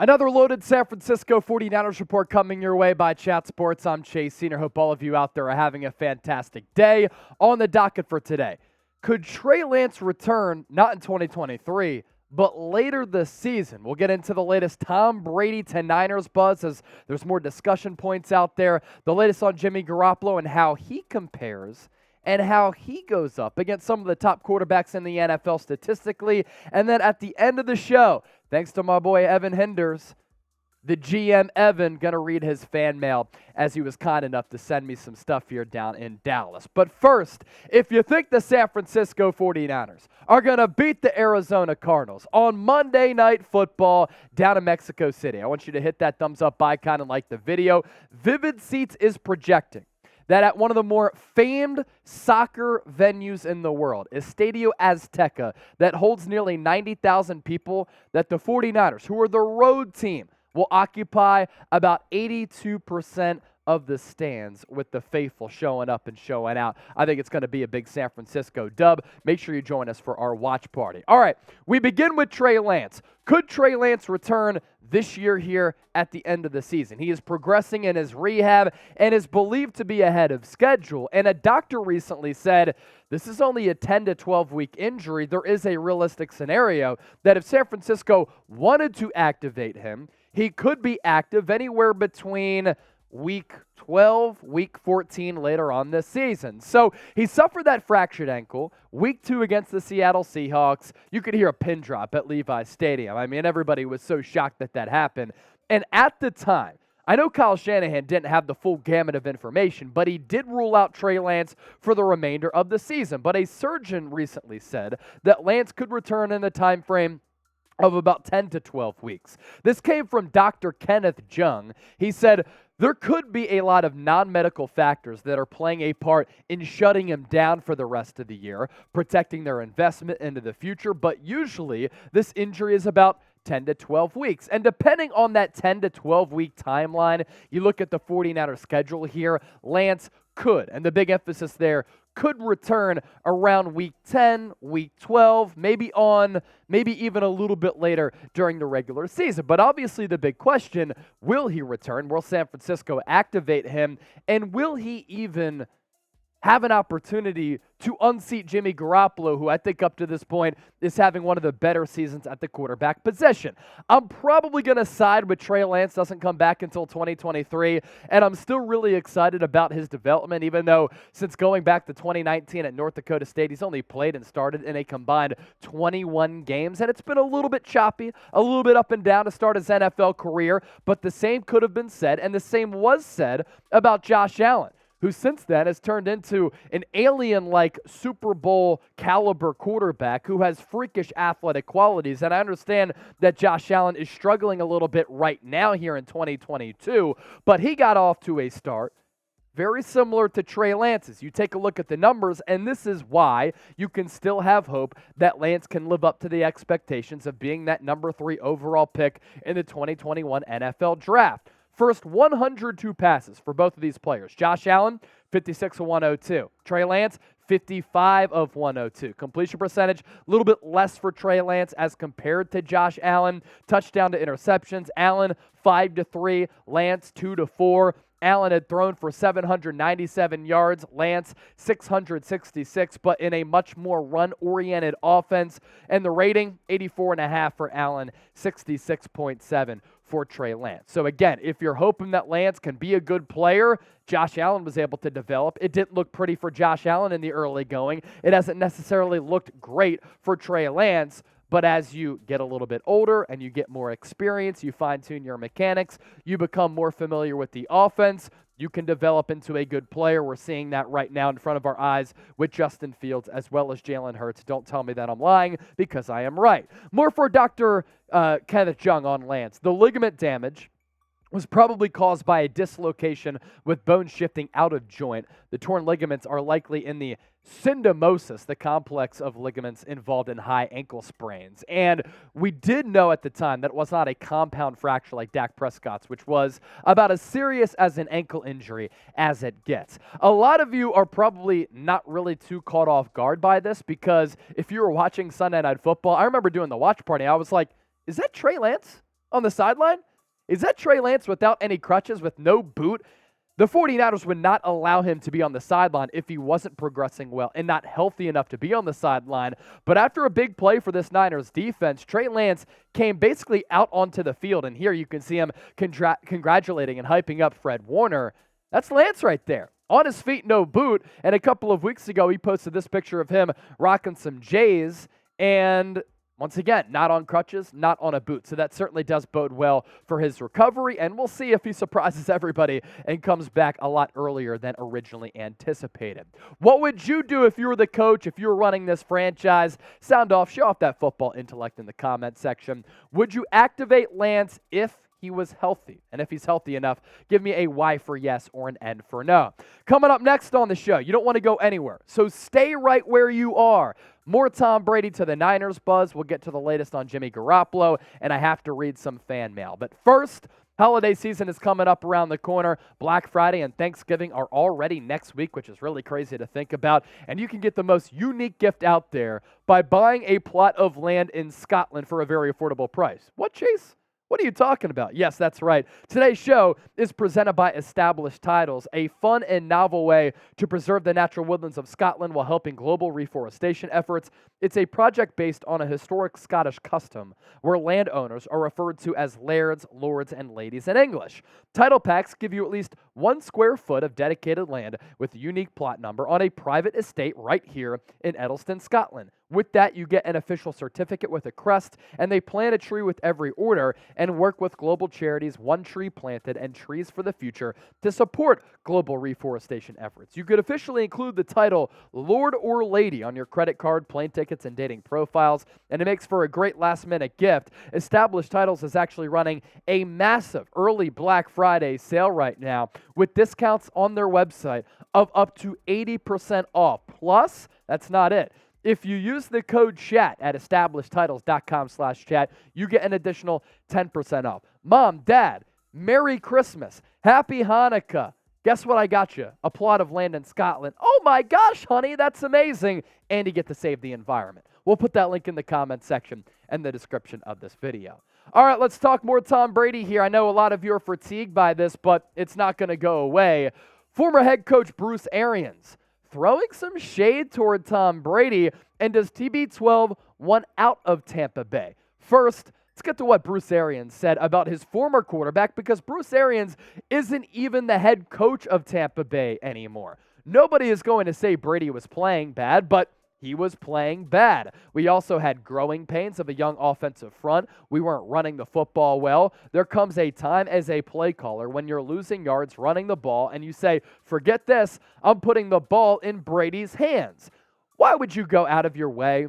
Another loaded San Francisco 49ers report coming your way by Chat Sports. I'm Chase Senior. Hope all of you out there are having a fantastic day. On the docket for today, could Trey Lance return not in 2023, but later this season? We'll get into the latest Tom Brady to Niners buzz as there's more discussion points out there. The latest on Jimmy Garoppolo and how he compares and how he goes up against some of the top quarterbacks in the NFL statistically. And then at the end of the show, thanks to my boy Evan Henders, the GM Evan, going to read his fan mail as he was kind enough to send me some stuff here down in Dallas. But first, if you think the San Francisco 49ers are going to beat the Arizona Cardinals on Monday Night Football down in Mexico City, I want you to hit that thumbs up icon and like the video. Vivid Seats is projecting that at one of the more famed soccer venues in the world, Estadio Azteca, that holds nearly 90,000 people, that the 49ers, who are the road team, will occupy about 82% of the stands, with the faithful showing up and showing out. I think it's going to be a big San Francisco dub. Make sure you join us for our watch party. All right, we begin with Trey Lance. Could Trey Lance return this year here at the end of the season? He is progressing in his rehab and is believed to be ahead of schedule. And a doctor recently said this is only a 10 to 12-week injury. There is a realistic scenario that if San Francisco wanted to activate him, he could be active anywhere between week 12, week 14 later on this season. So he suffered that fractured ankle week 2 against the Seattle Seahawks. You could hear a pin drop at Levi's Stadium. I mean, everybody was so shocked that that happened. And at the time, I know Kyle Shanahan didn't have the full gamut of information, but he did rule out Trey Lance for the remainder of the season. But a surgeon recently said that Lance could return in the time frame of about 10 to 12 weeks. This came from Dr. Kenneth Jung. He said, there could be a lot of non-medical factors that are playing a part in shutting him down for the rest of the year, protecting their investment into the future, but usually this injury is about 10 to 12 weeks. And depending on that 10 to 12 week timeline, you look at the 49ers schedule here, Lance could, and the big emphasis there, could return around week 10, week 12, maybe even a little bit later during the regular season. But obviously the big question, will he return? Will San Francisco activate him? And will he even have an opportunity to unseat Jimmy Garoppolo, who I think up to this point is having one of the better seasons at the quarterback position? I'm probably going to side with Trey Lance doesn't come back until 2023, and I'm still really excited about his development, even though since going back to 2019 at North Dakota State, he's only played and started in a combined 21 games, and it's been a little bit choppy, a little bit up and down to start his NFL career, but the same could have been said, and the same was said about Josh Allen, who since then has turned into an alien-like Super Bowl caliber quarterback who has freakish athletic qualities. And I understand that Josh Allen is struggling a little bit right now here in 2022, but he got off to a start very similar to Trey Lance's. You take a look at the numbers, and this is why you can still have hope that Lance can live up to the expectations of being that number 3 overall pick in the 2021 NFL Draft. First 102 passes for both of these players. Josh Allen, 56 of 102. Trey Lance, 55 of 102. Completion percentage, a little bit less for Trey Lance as compared to Josh Allen. Touchdown to interceptions, Allen 5 to 3, Lance 2 to 4. Allen had thrown for 797 yards, Lance 666, but in a much more run-oriented offense. And the rating, 84.5 for Allen, 66.7 for Trey Lance. So again, if you're hoping that Lance can be a good player, Josh Allen was able to develop. It didn't look pretty for Josh Allen in the early going. It hasn't necessarily looked great for Trey Lance. But as you get a little bit older and you get more experience, you fine-tune your mechanics, you become more familiar with the offense, you can develop into a good player. We're seeing that right now in front of our eyes with Justin Fields as well as Jalen Hurts. Don't tell me that I'm lying, because I am right. More for Dr. Kenneth Jung on Lance. The ligament damage was probably caused by a dislocation with bone shifting out of joint. The torn ligaments are likely in the syndesmosis, the complex of ligaments involved in high ankle sprains. And we did know at the time that it was not a compound fracture like Dak Prescott's, which was about as serious as an ankle injury as it gets. A lot of you are probably not really too caught off guard by this, because if you were watching Sunday Night Football, I remember doing the watch party, I was like, is that Trey Lance? on the sideline? Is that Trey Lance without any crutches, with no boot? The 49ers would not allow him to be on the sideline if he wasn't progressing well and not healthy enough to be on the sideline. But after a big play for this Niners defense, Trey Lance came basically out onto the field. And here you can see him congratulating and hyping up Fred Warner. That's Lance right there. On his feet, no boot. And a couple of weeks ago, he posted this picture of him rocking some J's. And once again, not on crutches, not on a boot. So that certainly does bode well for his recovery, and we'll see if he surprises everybody and comes back a lot earlier than originally anticipated. What would you do if you were the coach, if you were running this franchise? Sound off, show off that football intellect in the comment section. Would you activate Lance if he was healthy? And if he's healthy enough, give me a Y for yes or an N for no. Coming up next on the show, you don't want to go anywhere, so stay right where you are. More Tom Brady to the Niners buzz. We'll get to the latest on Jimmy Garoppolo, and I have to read some fan mail. But first, holiday season is coming up around the corner. Black Friday and Thanksgiving are already next week, which is really crazy to think about. And you can get the most unique gift out there by buying a plot of land in Scotland for a very affordable price. What, Chase? What are you talking about? Yes, that's right. Today's show is presented by Established Titles, a fun and novel way to preserve the natural woodlands of Scotland while helping global reforestation efforts. It's a project based on a historic Scottish custom where landowners are referred to as lairds, lords, and ladies in English. Title packs give you at least 1 square foot of dedicated land with a unique plot number on a private estate right here in Edelston, Scotland. With that, you get an official certificate with a crest, and they plant a tree with every order and work with global charities, One Tree Planted and Trees for the Future, to support global reforestation efforts. You could officially include the title Lord or Lady on your credit card, plane tickets, and dating profiles, and it makes for a great last-minute gift. Established Titles is actually running a massive early Black Friday sale right now with discounts on their website of up to 80% off. Plus, that's not it. If you use the code CHAT at establishedtitles.com/chat, you get an additional 10% off. Mom, Dad, Merry Christmas, Happy Hanukkah. Guess what I got you? A plot of land in Scotland. Oh my gosh, honey, that's amazing. And you get to save the environment. We'll put that link in the comment section and the description of this video. All right, let's talk more Tom Brady here. I know a lot of you are fatigued by this, but it's not going to go away. Former head coach Bruce Arians throwing some shade toward Tom Brady, and does TB12 want out of Tampa Bay? First, let's get to what Bruce Arians said about his former quarterback, because Bruce Arians isn't even the head coach of Tampa Bay anymore. Nobody is going to say Brady was playing bad, but he was playing bad. We also had growing pains of a young offensive front. We weren't running the football well. There comes a time as a play caller when you're losing yards running the ball and you say, forget this, I'm putting the ball in Brady's hands. Why would you go out of your way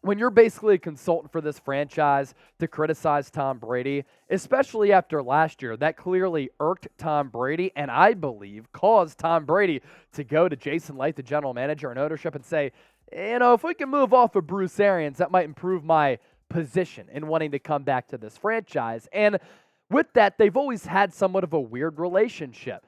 when you're basically a consultant for this franchise to criticize Tom Brady, especially after last year? That clearly irked Tom Brady, and I believe caused Tom Brady to go to Jason Licht, the general manager and ownership, and say, you know, if we can move off of Bruce Arians, that might improve my position in wanting to come back to this franchise. And with that, they've always had somewhat of a weird relationship.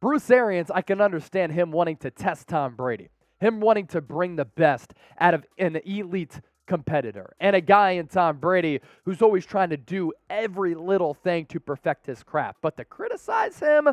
Bruce Arians, I can understand him wanting to test Tom Brady, him wanting to bring the best out of an elite competitor, and a guy in Tom Brady who's always trying to do every little thing to perfect his craft. But to criticize him,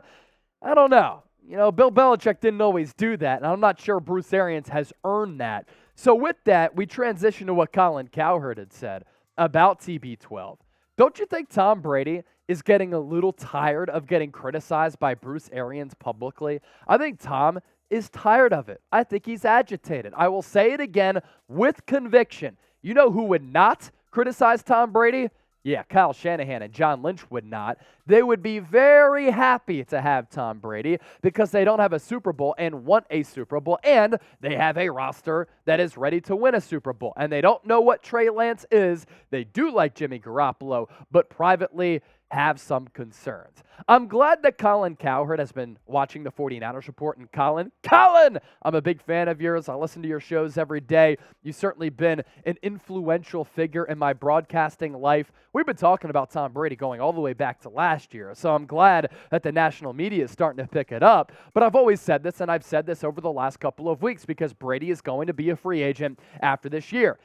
I don't know. You know, Bill Belichick didn't always do that, and I'm not sure Bruce Arians has earned that. So with that, we transition to what Colin Cowherd had said about TB12. Don't you think Tom Brady is getting a little tired of getting criticized by Bruce Arians publicly? I think Tom is tired of it. I think he's agitated. I will say it again with conviction. You know who would not criticize Tom Brady? Yeah, Kyle Shanahan and John Lynch would not. They would be very happy to have Tom Brady because they don't have a Super Bowl and want a Super Bowl, and they have a roster that is ready to win a Super Bowl. And they don't know what Trey Lance is. They do like Jimmy Garoppolo, but privately have some concerns. I'm glad that Colin Cowherd has been watching the 49ers report. And Colin, I'm a big fan of yours. I listen to your shows every day. You've certainly been an influential figure in my broadcasting life. We've been talking about Tom Brady going all the way back to last year. So I'm glad that the national media is starting to pick it up. But I've always said this, and I've said this over the last couple of weeks, because Brady is going to be a free agent after this year.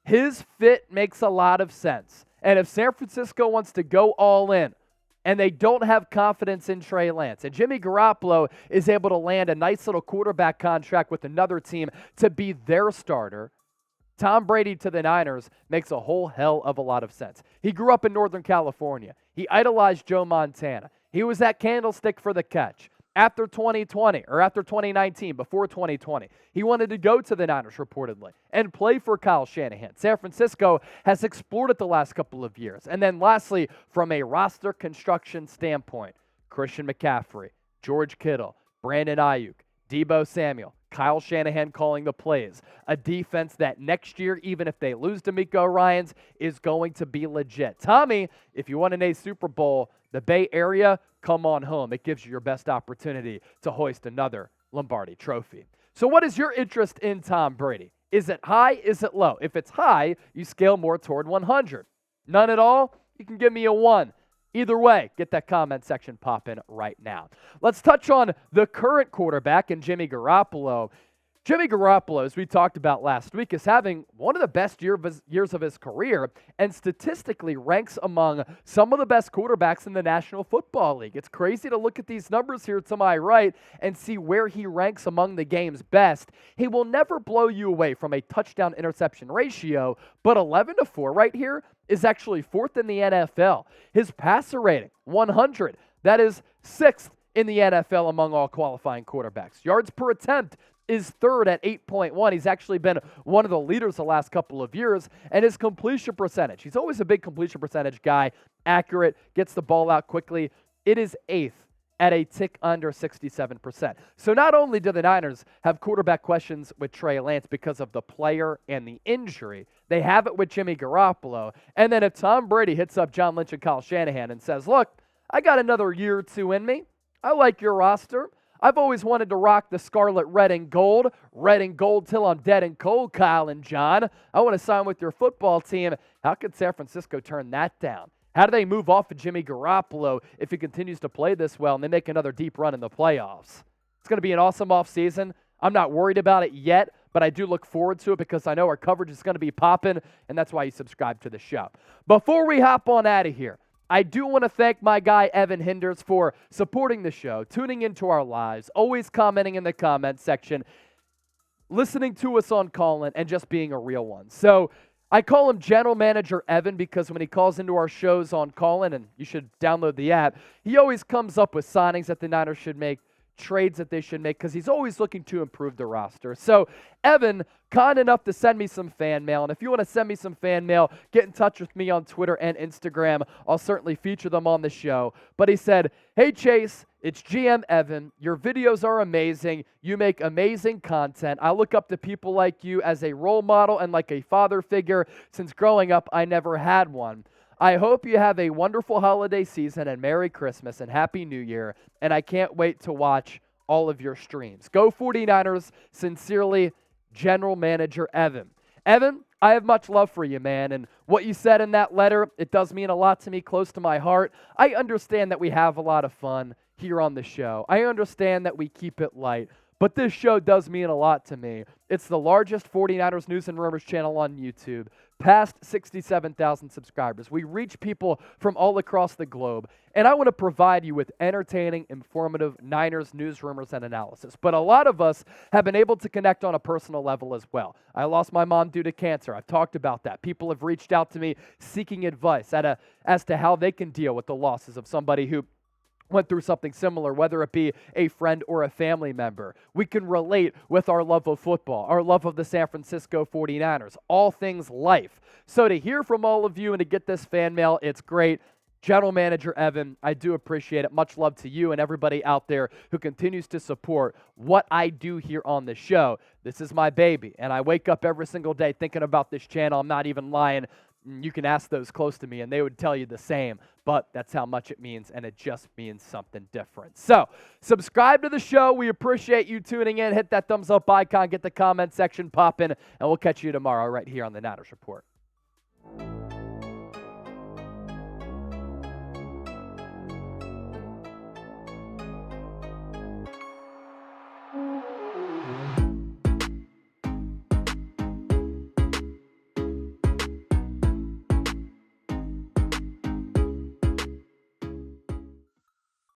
His fit makes a lot of sense. And if San Francisco wants to go all in, and they don't have confidence in Trey Lance, and Jimmy Garoppolo is able to land a nice little quarterback contract with another team to be their starter, Tom Brady to the Niners makes a whole hell of a lot of sense. He grew up in Northern California. He idolized Joe Montana. He was that candlestick for the catch. After 2020, or after 2019, before 2020, he wanted to go to the Niners, reportedly, and play for Kyle Shanahan. San Francisco has explored it the last couple of years. And then lastly, from a roster construction standpoint, Christian McCaffrey, George Kittle, Brandon Ayuk, Deebo Samuel, Kyle Shanahan calling the plays. A defense that next year, even if they lose DeMeco Ryans, is going to be legit. Tommy, if you want an A Super Bowl, the Bay Area, come on home. It gives you your best opportunity to hoist another Lombardi trophy. So what is your interest in Tom Brady? Is it high? Is it low? If it's high, you scale more toward 100. None at all? You can give me a 1. Either way, get that comment section popping right now. Let's touch on the current quarterback and Jimmy Garoppolo. Jimmy Garoppolo, as we talked about last week, is having one of the best years of his career and statistically ranks among some of the best quarterbacks in the National Football League. It's crazy to look at these numbers here to my right and see where he ranks among the game's best. He will never blow you away from a touchdown-interception ratio, but 11-4 right here is actually 4th in the NFL. His passer rating, 100. That is 6th in the NFL among all qualifying quarterbacks. Yards per attempt is 3rd at 8.1. He's actually been one of the leaders the last couple of years. And his completion percentage, he's always a big completion percentage guy, accurate, gets the ball out quickly. It is 8th at a tick under 67%. So not only do the Niners have quarterback questions with Trey Lance because of the player and the injury, they have it with Jimmy Garoppolo. And then if Tom Brady hits up John Lynch and Kyle Shanahan and says, look, I got another year or 2 in me. I like your roster. I've always wanted to rock the scarlet red and gold till I'm dead and cold, Kyle and John. I want to sign with your football team. How could San Francisco turn that down? How do they move off of Jimmy Garoppolo if he continues to play this well and they make another deep run in the playoffs? It's going to be an awesome offseason. I'm not worried about it yet, but I do look forward to it because I know our coverage is going to be popping, and that's why you subscribe to the show. Before we hop on out of here, I do want to thank my guy Evan Hinders for supporting the show, tuning into our lives, always commenting in the comment section, listening to us on Colin, and just being a real one. So I call him General Manager Evan because when he calls into our shows on Colin, and you should download the app, he always comes up with signings that the Niners should make, trades that they should make, because he's always looking to improve the roster. So Evan, kind enough to send me some fan mail, and if you want to send me some fan mail, get in touch with me on Twitter and Instagram. I'll certainly feature them on the show. But he said, hey Chase, it's GM Evan. Your videos are amazing. You make amazing content. I look up to people like you as a role model and like a father figure. Since growing up, I never had one. I hope you have a wonderful holiday season and Merry Christmas and Happy New Year, and I can't wait to watch all of your streams. Go 49ers. Sincerely, General Manager Evan. Evan, I have much love for you, man, and what you said in that letter, it does mean a lot to me, close to my heart. I understand that we have a lot of fun here on the show. I understand that we keep it light, but this show does mean a lot to me. It's the largest 49ers News and Rumors channel on YouTube, past 67,000 subscribers. We reach people from all across the globe, and I want to provide you with entertaining, informative Niners news, rumors, and analysis. But a lot of us have been able to connect on a personal level as well. I lost my mom due to cancer. I've talked about that. People have reached out to me seeking advice as to how they can deal with the losses of somebody who went through something similar, whether it be a friend or a family member. We can relate with our love of football, our love of the San Francisco 49ers, all things life. So to hear from all of you and to get this fan mail, it's great. General Manager Evan, I do appreciate it. Much love to you and everybody out there who continues to support what I do here on the show. This is my baby, and I wake up every single day thinking about this channel. I'm not even lying. You can ask those close to me, and they would tell you the same, but that's how much it means, and it just means something different. So, subscribe to the show. We appreciate you tuning in. Hit that thumbs up icon, get the comment section popping, and we'll catch you tomorrow right here on the Niners Report.